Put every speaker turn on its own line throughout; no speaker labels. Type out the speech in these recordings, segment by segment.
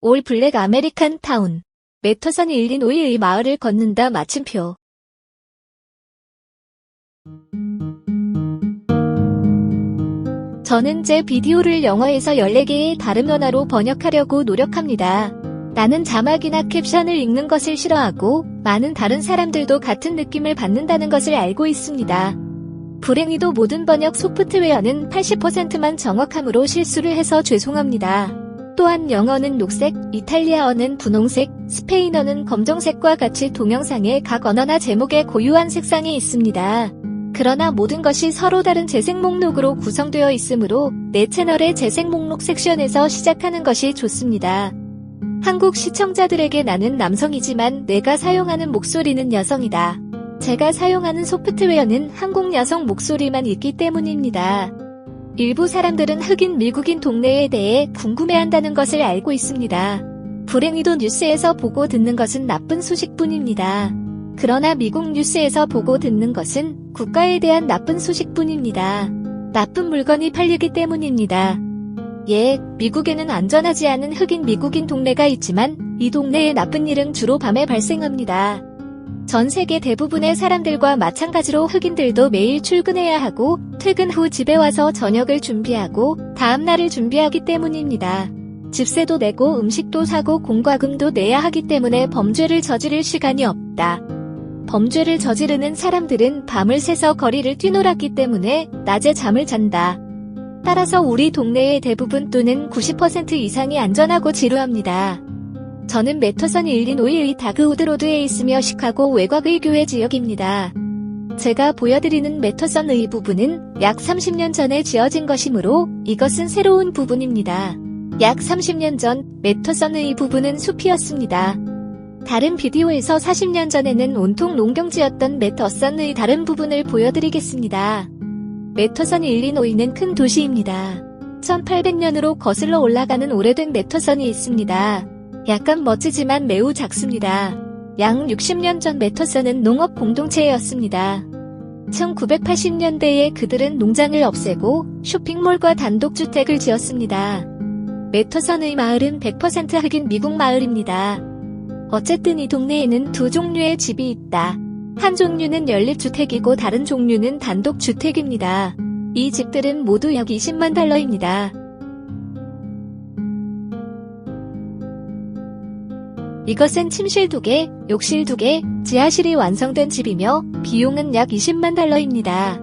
올 블랙 아메리칸 타운. 매터선 일리노이의 마을을 걷는다 마침표. 저는 제 비디오를 영어에서 14개의 다른 언어로 번역하려고 노력합니다. 나는 자막이나 캡션을 읽는 것을 싫어하고 많은 다른 사람들도 같은 느낌을 받는다는 것을 알고 있습니다. 불행히도 모든 번역 소프트웨어는 80%만 정확함으로 실수를 해서 죄송합니다. 또한 영어는 녹색, 이탈리아어는 분홍색, 스페인어는 검정색과 같이 동영상의 각 언어나 제목에 고유한 색상이 있습니다. 그러나 모든 것이 서로 다른 재생 목록으로 구성되어 있으므로 내 채널의 재생 목록 섹션에서 시작하는 것이 좋습니다. 한국 시청자들에게 나는 남성이지만 내가 사용하는 목소리는 여성이다. 제가 사용하는 소프트웨어는 한국 여성 목소리만 있기 때문입니다. 일부 사람들은 흑인 미국인 동네에 대해 궁금해한다는 것을 알고 있습니다. 불행히도 뉴스에서 보고 듣는 것은 나쁜 소식뿐입니다. 그러나 미국 뉴스에서 보고 듣는 것은 국가에 대한 나쁜 소식뿐입니다. 나쁜 물건이 팔리기 때문입니다. 예, 미국에는 안전하지 않은 흑인 미국인 동네가 있지만 이 동네의 나쁜 일은 주로 밤에 발생합니다. 전 세계 대부분의 사람들과 마찬가지로 흑인들도 매일 출근해야 하고 퇴근 후 집에 와서 저녁을 준비하고 다음 날을 준비하기 때문입니다. 집세도 내고 음식도 사고 공과금도 내야 하기 때문에 범죄를 저지를 시간이 없다. 범죄를 저지르는 사람들은 밤을 새서 거리를 뛰놀았기 때문에 낮에 잠을 잔다. 따라서 우리 동네의 대부분 또는 90% 이상이 안전하고 지루합니다. 저는 매터선 일리노이의 다그우드로드에 있으며 시카고 외곽의 교회 지역입니다. 제가 보여드리는 매터선의 부분은 약 30년 전에 지어진 것이므로 이것은 새로운 부분입니다. 약 30년 전 매터선의 부분은 숲이었습니다. 다른 비디오에서 40년 전에는 온통 농경지였던 매터선의 다른 부분을 보여드리겠습니다. 매터선 일리노이는 큰 도시입니다. 1800년으로 거슬러 올라가는 오래된 매터선이 있습니다. 약간 멋지지만 매우 작습니다. 약 60년 전 매터선은 농업 공동체였습니다. 1980년대에 그들은 농장을 없애고 쇼핑몰과 단독주택을 지었습니다. 매터선의 마을은 100% 흑인 미국 마을입니다. 어쨌든 이 동네에는 두 종류의 집이 있다. 한 종류는 연립주택이고 다른 종류는 단독주택입니다. 이 집들은 모두 약 $20만 달러입니다. 이것은 침실 2개, 욕실 2개, 지하실이 완성된 집이며 비용은 약 $20만 달러입니다.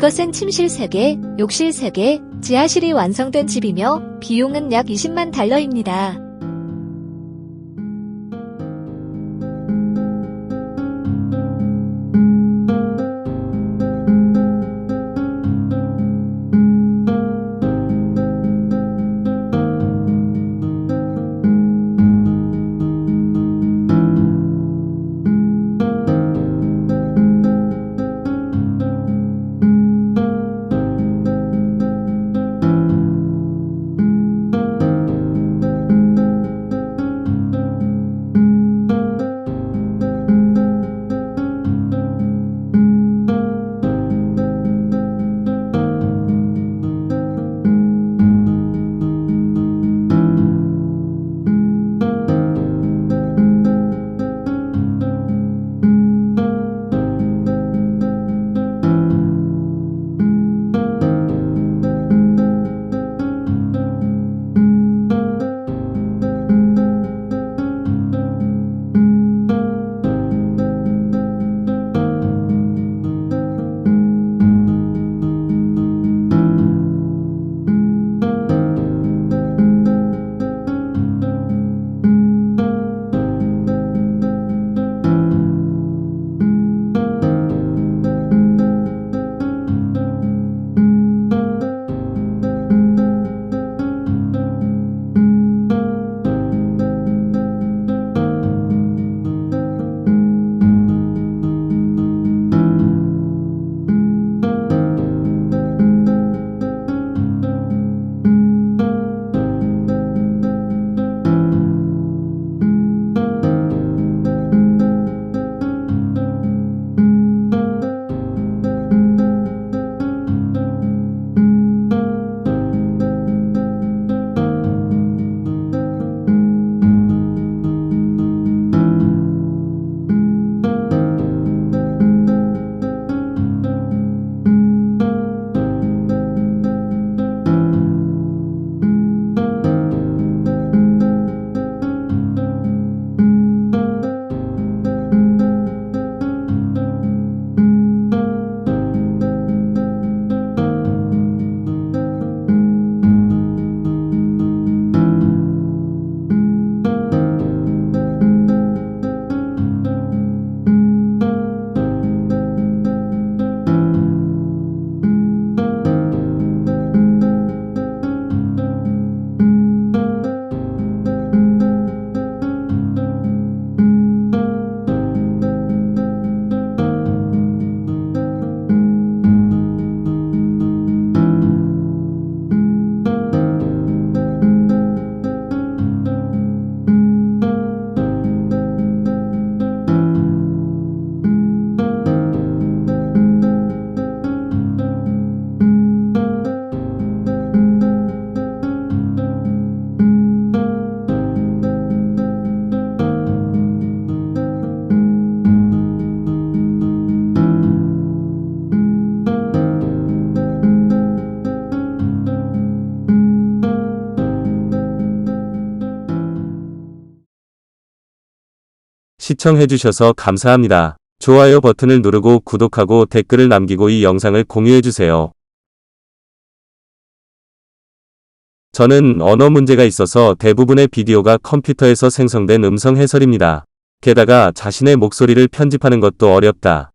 이것은 침실 3개, 욕실 3개, 지하실이 완성된 집이며 비용은 약 20만 달러입니다.
시청해주셔서 감사합니다. 좋아요 버튼을 누르고 구독하고 댓글을 남기고 이 영상을 공유해주세요. 저는 언어 문제가 있어서 대부분의 비디오가 컴퓨터에서 생성된 음성 해설입니다. 게다가 자신의 목소리를 편집하는 것도 어렵다.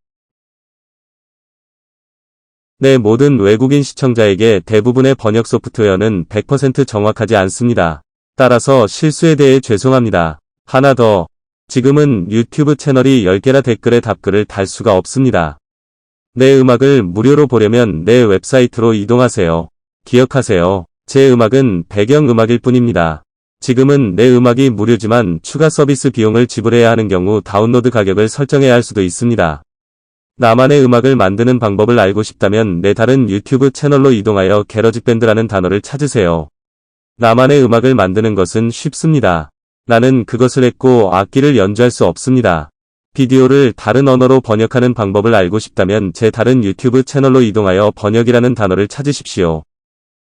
내 모든 외국인 시청자에게 대부분의 번역 소프트웨어는 100% 정확하지 않습니다. 따라서 실수에 대해 죄송합니다. 하나 더. 지금은 유튜브 채널이 10개라 댓글에 답글을 달 수가 없습니다. 내 음악을 무료로 보려면 내 웹사이트로 이동하세요. 기억하세요. 제 음악은 배경음악일 뿐입니다. 지금은 내 음악이 무료지만 추가 서비스 비용을 지불해야 하는 경우 다운로드 가격을 설정해야 할 수도 있습니다. 나만의 음악을 만드는 방법을 알고 싶다면 내 다른 유튜브 채널로 이동하여 게러지밴드라는 단어를 찾으세요. 나만의 음악을 만드는 것은 쉽습니다. 나는 그것을 했고 악기를 연주할 수 없습니다. 비디오를 다른 언어로 번역하는 방법을 알고 싶다면 제 다른 유튜브 채널로 이동하여 번역이라는 단어를 찾으십시오.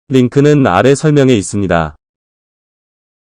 링크는 아래 설명에 있습니다.